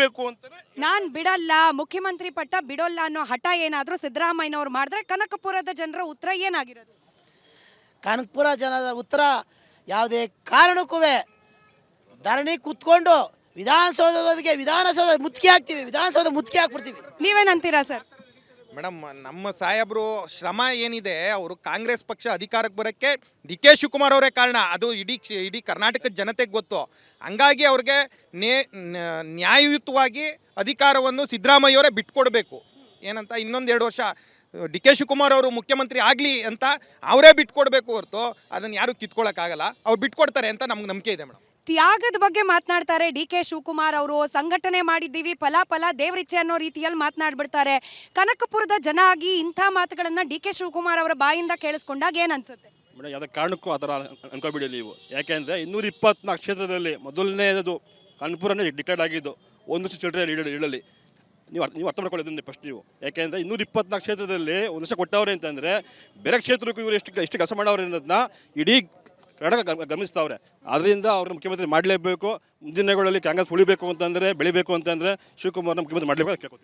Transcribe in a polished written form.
ಬಿಡಬೇಕು ಅಂತಾನೆ. ನಾನ್ ಬಿಡಲ್ಲ, ಮುಖ್ಯಮಂತ್ರಿ ಪಟ್ಟ ಬಿಡೋಲ್ಲ ಅನ್ನೋ ಹಠ ಏನಾದ್ರೂ ಸಿದ್ದರಾಮಯ್ಯನವ್ರು ಮಾಡಿದ್ರೆ ಕನಕಪುರದ ಜನರ ಉತ್ತರ ಏನಾಗಿರೋದು? ಕನಕಪುರ ಜನದ ಉತ್ತರ ಯಾವುದೇ ಕಾರಣಕ್ಕೂ ಧರಣಿ ಕುತ್ಕೊಂಡು ವಿಧಾನಸೌಧ ಮುತ್ತಿಗೆ ಹಾಕ್ತೀವಿ, ವಿಧಾನಸೌಧ ಮುತ್ತಿಗೆ ಹಾಕ್ಬಿಡ್ತೀವಿ. ನೀವೇನಂತೀರಾ ಸರ್? ಮೇಡಮ್, ನಮ್ಮ ಸಾಹೇಬರು ಶ್ರಮ ಏನಿದೆ, ಅವರು ಕಾಂಗ್ರೆಸ್ ಪಕ್ಷ ಅಧಿಕಾರಕ್ಕೆ ಬರೋಕ್ಕೆ ಡಿ.ಕೆ. ಶಿವಕುಮಾರ್ ಅವರೇ ಕಾರಣ. ಅದು ಇಡೀ ಕರ್ನಾಟಕದ ಜನತೆಗೆ ಗೊತ್ತು. ಹಂಗಾಗಿ ಅವ್ರಿಗೆ ನ್ಯಾಯಯುತವಾಗಿ ಅಧಿಕಾರವನ್ನು ಸಿದ್ದರಾಮಯ್ಯವರೇ ಬಿಟ್ಕೊಡ್ಬೇಕು. ಏನಂತ ಇನ್ನೊಂದು 2 ವರ್ಷ ಡಿ.ಕೆ. ಶಿವಕುಮಾರ್ ಅವರು ಮುಖ್ಯಮಂತ್ರಿ ಆಗಲಿ ಅಂತ ಅವರೇ ಬಿಟ್ಕೊಡ್ಬೇಕು ಹೊರತು ಅದನ್ನು ಯಾರೂ ಕಿತ್ಕೊಳ್ಳೋಕ್ಕಾಗಲ್ಲ. ಅವ್ರು ಬಿಟ್ಕೊಡ್ತಾರೆ ಅಂತ ನಮ್ಗೆ ನಂಬಿಕೆ ಇದೆ ಮೇಡಮ್. ತ್ಯಾಗದ ಬಗ್ಗೆ ಮಾತನಾಡ್ತಾರೆ ಡಿ.ಕೆ. ಶಿವಕುಮಾರ್ ಅವರು. ಸಂಘಟನೆ ಮಾಡಿದ್ದೀವಿ, ಫಲ ದೇವರಿಚ್ಛೆ ಅನ್ನೋ ರೀತಿಯಲ್ಲಿ ಮಾತನಾಡ್ಬಿಡ್ತಾರೆ. ಕನಕಪುರದ ಜನ ಆಗಿ ಇಂಥ ಮಾತುಗಳನ್ನ ಡಿ.ಕೆ. ಶಿವಕುಮಾರ್ ಅವರ ಬಾಯಿಂದ ಕೇಳಿಸ್ಕೊಂಡಾಗ ಏನ್ ಅನ್ಸುತ್ತೆ? ಮೇಡಮ್, ಯಾವುದೇ ಕಾರಣಕ್ಕೂ ಆ ಥರ ಅನ್ಕೋಬಿಡಿ ನೀವು. ಯಾಕೆಂದರೆ 224 ಕ್ಷೇತ್ರದಲ್ಲಿ ಮೊದಲನೇದು ಕನಕಪುರನೇ ಡಿಕ್ಲೇರ್ ಆಗಿದ್ದು. ಒಂದಷ್ಟು ಚಿಲ್ಡ್ರೆ ಇಡಲಿ ನೀವು ಅರ್ಥ ಮಾಡ್ಕೊಳ್ಳೋದನ್ನ ಫಸ್ಟ್ ನೀವು. ಯಾಕೆಂದರೆ 224 ಕ್ಷೇತ್ರದಲ್ಲಿ ಒಂದಷ್ಟು ಕೊಟ್ಟವ್ರೆ ಅಂತಂದರೆ ಬೇರೆ ಕ್ಷೇತ್ರಕ್ಕೂ ಇವರು ಎಷ್ಟು ಕೆಲಸ ಮಾಡವ್ರೆ ಅನ್ನೋದನ್ನ ಇಡೀ ಕರ್ನಾಟಕ ಗಮನಿಸ್ತಾವ್ರೆ. ಅದರಿಂದ ಅವ್ರನ್ನ ಮುಖ್ಯಮಂತ್ರಿ ಮಾಡಲೇಬೇಕು. ಮುಂದಿನ ದಿನಗಳಲ್ಲಿ ಕಾಂಗ್ರೆಸ್ ಉಳಿಬೇಕು ಅಂತಂದರೆ, ಬೆಳಿಬೇಕು ಅಂತಂದರೆ ಶಿವಕುಮಾರ್ನ ಮುಖ್ಯಮಂತ್ರಿ ಮಾಡಲೇಬೇಕು ಕೇಳ್ಕೊತೀವಿ.